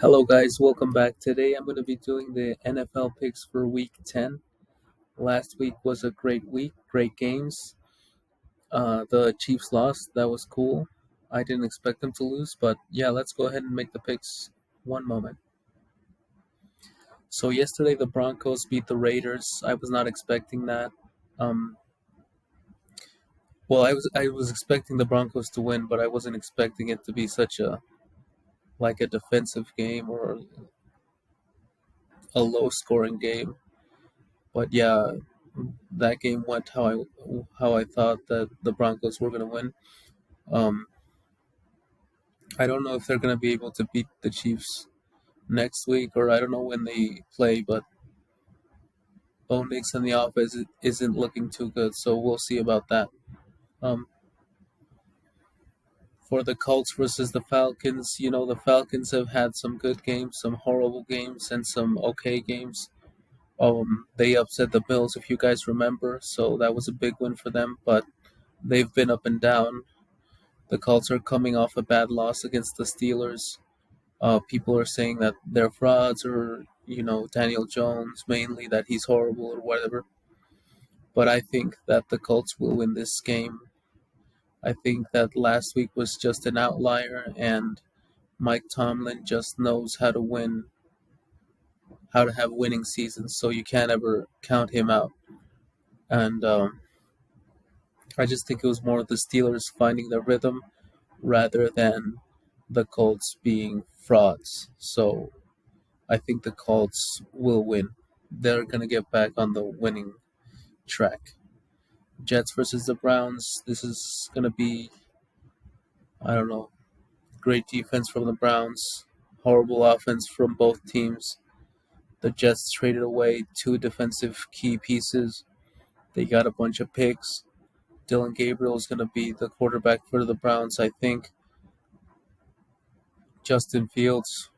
Hello, guys. Welcome back. Today I'm going to be doing the NFL picks for week 10. Last week was a great week, great games. The Chiefs lost. That was cool. I didn't expect them to lose, but yeah, let's go ahead and make the picks. One moment. So, yesterday the Broncos beat the Raiders. I was not expecting that. Um, I was expecting the Broncos to win, but I wasn't expecting it to be such a defensive game or a low scoring game. But yeah, that game went how I thought that the Broncos were gonna win. Um, I don't know if they're gonna be able to beat the Chiefs next week, or I don't know when they play. But Bo Nix in the office isn't looking too good, so we'll see about that. Um, for the Colts versus the Falcons, the Falcons have had some good games, some horrible games, and some okay games. They upset the Bills, if you guys remember, so that was a big win for them. But they've been up and down. The Colts are coming off a bad loss against the Steelers. People are saying that they're frauds, or Daniel Jones mainly, that he's horrible or whatever. But I think that the Colts will win this game. I think that last week was just an outlier, and Mike Tomlin just knows how to win, how to have winning seasons. So you can't ever count him out. And I just think it was more of the Steelers finding their rhythm rather than the Colts being frauds. So I think the Colts will win. They're going to get back on the winning track. Jets versus the Browns. This is going to be, I don't know, great defense from the Browns, horrible offense from both teams. The Jets traded away two defensive key pieces. They got a bunch of picks. Dylan Gabriel is going to be the quarterback for the Browns, I think. Justin Fields,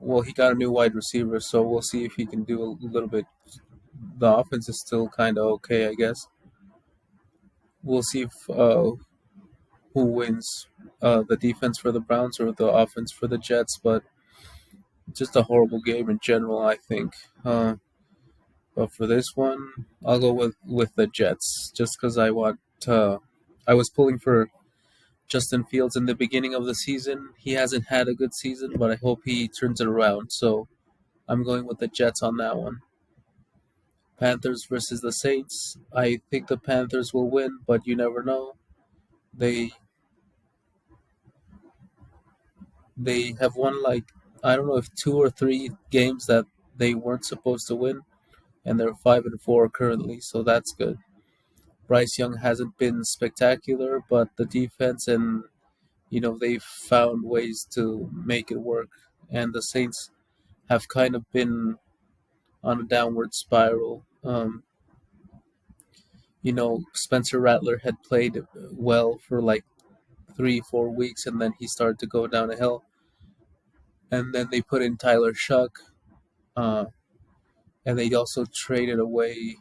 well, he got a new wide receiver, so we'll see if he can do a little bit. The offense is still kind of okay, I guess. We'll see if who wins, the defense for the Browns or the offense for the Jets. But just a horrible game in general, I think. But for this one, I'll go with the Jets, just because I want. I was pulling for Justin Fields in the beginning of the season. He hasn't had a good season, but I hope he turns it around. So I'm going with the Jets on that one. Panthers versus the Saints. I think the Panthers will win, but you never know. They they have won, like, I don't know if two or three games that they weren't supposed to win, and they're 5-4 currently, so that's good. Bryce Young hasn't been spectacular, but the defense and they've found ways to make it work, and the Saints have kind of been on a downward spiral. Spencer Rattler had played well for like 3-4 weeks, and then he started to go down a hill. And then they put in Tyler Shuck, uh, and they also traded away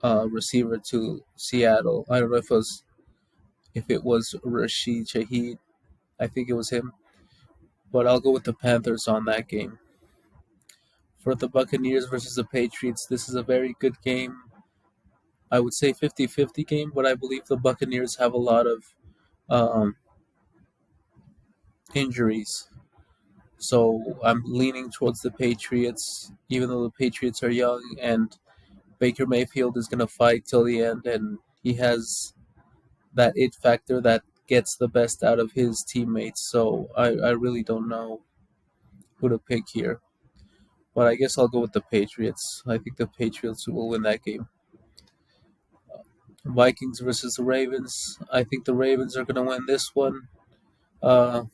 a receiver to Seattle. I don't know if it was Rashid Shaheed. I think it was him, but I'll go with the Panthers on that game. For the Buccaneers versus the Patriots, this is a very good game. I would say 50-50 game, but I believe the Buccaneers have a lot of um, injuries. So I'm leaning towards the Patriots, even though the Patriots are young, and Baker Mayfield is going to fight till the end, and he has that it factor that gets the best out of his teammates. So I really don't know who to pick here. But I guess I'll go with the Patriots. I think the Patriots will win that game. Vikings versus the Ravens. I think the Ravens are going to win this one. Uh,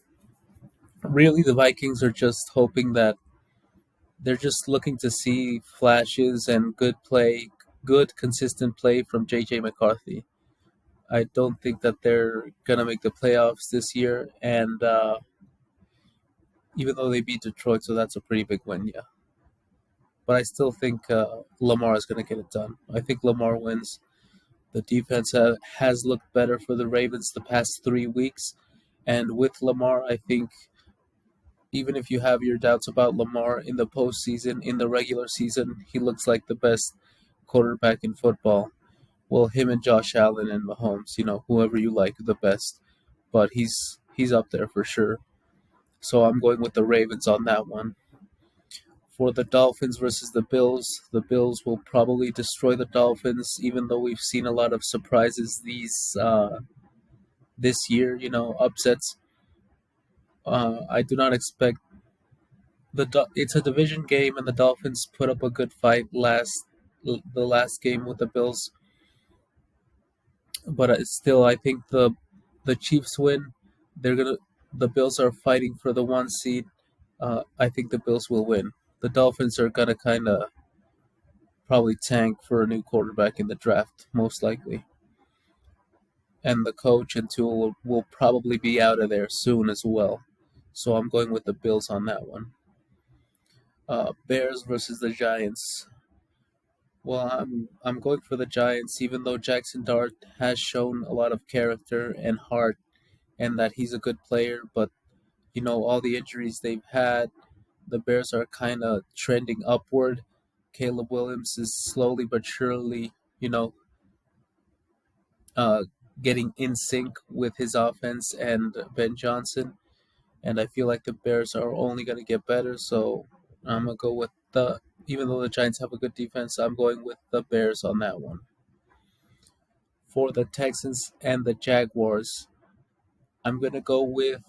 really, the Vikings are just hoping that they're just looking to see flashes and good play, good consistent play from JJ McCarthy. I don't think that they're gonna make the playoffs this year, and even though they beat Detroit, so that's a pretty big win, yeah. But I still think Lamar is gonna get it done. I think Lamar wins. The defense has looked better for the Ravens the past 3 weeks, and with Lamar, I think even if you have your doubts about Lamar in the postseason, in the regular season, he looks like the best quarterback in football. Well, him and Josh Allen and Mahomes, whoever you like the best, but he's up there for sure. So I'm going with the Ravens on that one. For the Dolphins versus the Bills will probably destroy the Dolphins, even though we've seen a lot of surprises this year. Upsets. I do not expect it's a division game, and the Dolphins put up a good fight the last game with the Bills, but still, I think the Chiefs win. They're gonna the Bills are fighting for the one seed. I think the Bills will win. The Dolphins are gonna kind of probably tank for a new quarterback in the draft, most likely, and the coach and Tua will probably be out of there soon as well. So I'm going with the Bills on that one. Bears versus the Giants. Well, I'm going for the Giants, even though Jackson Dart has shown a lot of character and heart, and that he's a good player. But all the injuries they've had, the Bears are kind of trending upward. Caleb Williams is slowly but surely, you know, uh, getting in sync with his offense and Ben Johnson, and I feel like the Bears are only going to get better. So I'm gonna go with even though the Giants have a good defense, I'm going with the Bears on that one. For the Texans and the Jaguars, I'm gonna go with.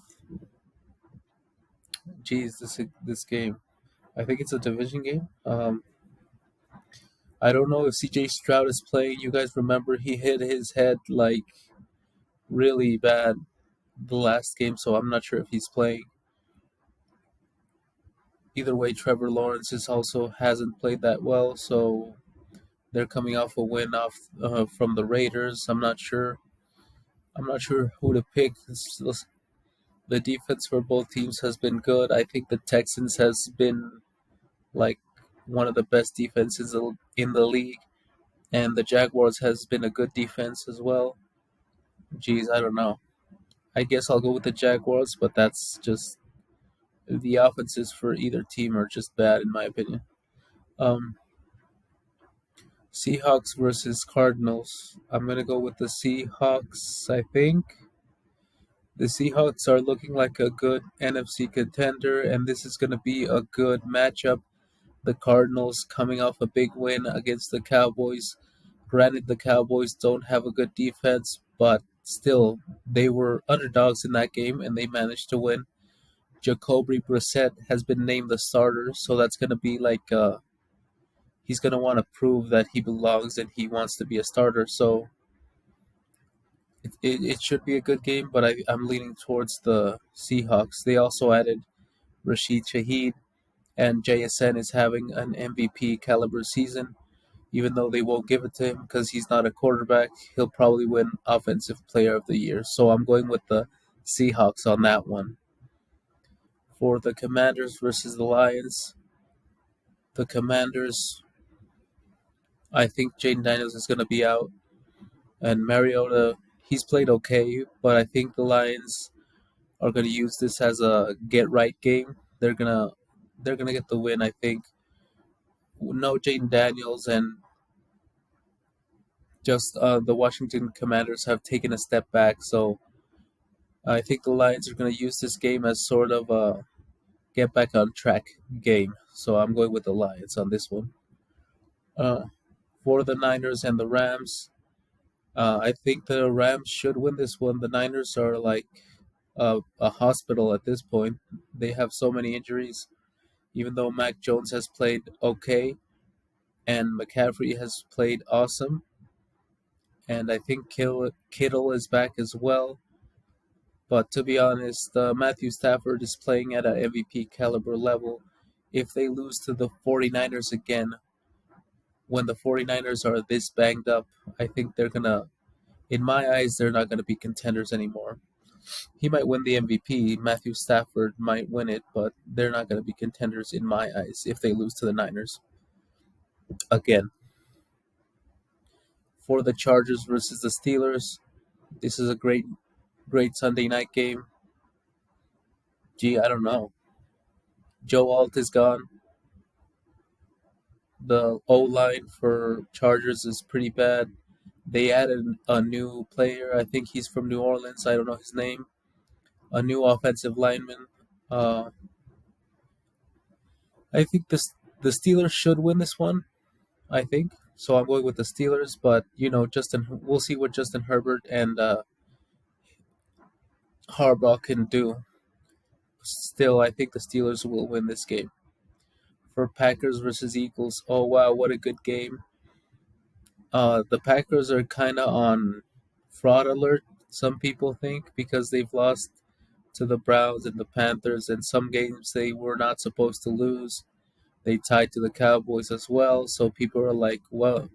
Geez, this game. I think it's a division game. I don't know if CJ Stroud is playing. You guys remember he hit his head like really bad the last game, so I'm not sure if he's playing. Either way, Trevor Lawrence is also hasn't played that well, so they're coming off a win off from the Raiders. I'm not sure. I'm not sure who to pick. The defense for both teams has been good. I think the Texans has been like one of the best defenses in the league, and the Jaguars has been a good defense as well. Geez, I don't know. I guess I'll go with the Jaguars, but that's just the offenses for either team are just bad in my opinion. Um, Seahawks versus Cardinals. I'm gonna go with the Seahawks. I think the Seahawks are looking like a good NFC contender, and this is gonna be a good matchup. The Cardinals coming off a big win against the Cowboys. Granted, the Cowboys don't have a good defense, but still, they were underdogs in that game and they managed to win. Jacoby Brissett has been named the starter, so that's going to be like he's going to want to prove that he belongs and he wants to be a starter. So it should be a good game, but I'm leaning towards the Seahawks. They also added Rashid Shaheed, and JSN is having an MVP caliber season. Even though they won't give it to him because he's not a quarterback, he'll probably win Offensive Player of the Year. So I'm going with the Seahawks on that one. For the Commanders versus the Lions, the Commanders, I think Jaden Daniels is going to be out, and Mariota, he's played okay, but I think the Lions are going to use this as a get right game. They're gonna get the win. I think no Jaden Daniels and just the Washington Commanders have taken a step back, so I think the Lions are going to use this game as sort of a get back on track game. So I'm going with the Lions on this one. Uh, for the Niners and the Rams, I think the Rams should win this one. The Niners are like a hospital at this point. They have so many injuries, even though Mac Jones has played okay and McCaffrey has played awesome. And I think Kittle is back as well. But to be honest, Matthew Stafford is playing at an MVP caliber level. If they lose to the 49ers again, when the 49ers are this banged up, I think in my eyes, they're not going to be contenders anymore. He might win the MVP. Matthew Stafford might win it, but they're not going to be contenders in my eyes if they lose to the Niners again. For the Chargers versus the Steelers, this is a great Sunday night game. Gee, I don't know. Joe Alt is gone. The O line for Chargers is pretty bad. They added a new player. I think he's from New Orleans. I don't know his name. A new offensive lineman. Uh, I think the Steelers should win this one. I think so. I'm going with the Steelers, but Justin. We'll see what Justin Herbert and Harbaugh can do. Still, I think the Steelers will win this game. For Packers versus Eagles, oh wow, what a good game. The Packers are kind of on fraud alert, some people think, because they've lost to the Browns and the Panthers, and some games they were not supposed to lose. They tied to the Cowboys as well, so people are like, well,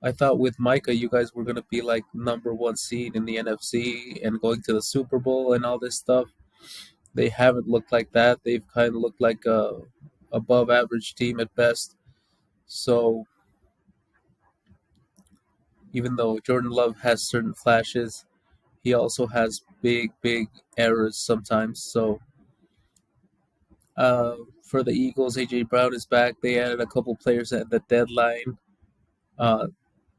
I thought with Micah you guys were going to be like number one seed in the NFC and going to the Super Bowl and all this stuff. They haven't looked like that. They've kind of looked like a above average team at best. So even though Jordan Love has certain flashes, he also has big errors sometimes. So for the Eagles, AJ Brown is back. They added a couple players at the deadline. Uh,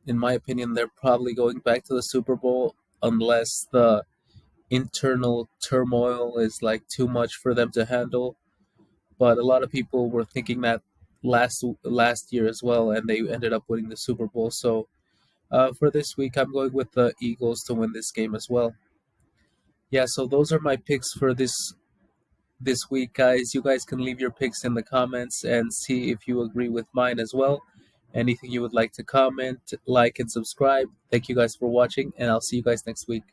in my opinion, they're probably going back to the Super Bowl unless the internal turmoil is like too much for them to handle. But a lot of people were thinking that last year as well, and they ended up winning the Super Bowl. So for this week, I'm going with the Eagles to win this game as well. Yeah, so those are my picks for this week, guys. You guys can leave your picks in the comments and see if you agree with mine as well. Anything you would like to comment, like, and subscribe. Thank you guys for watching, and I'll see you guys next week.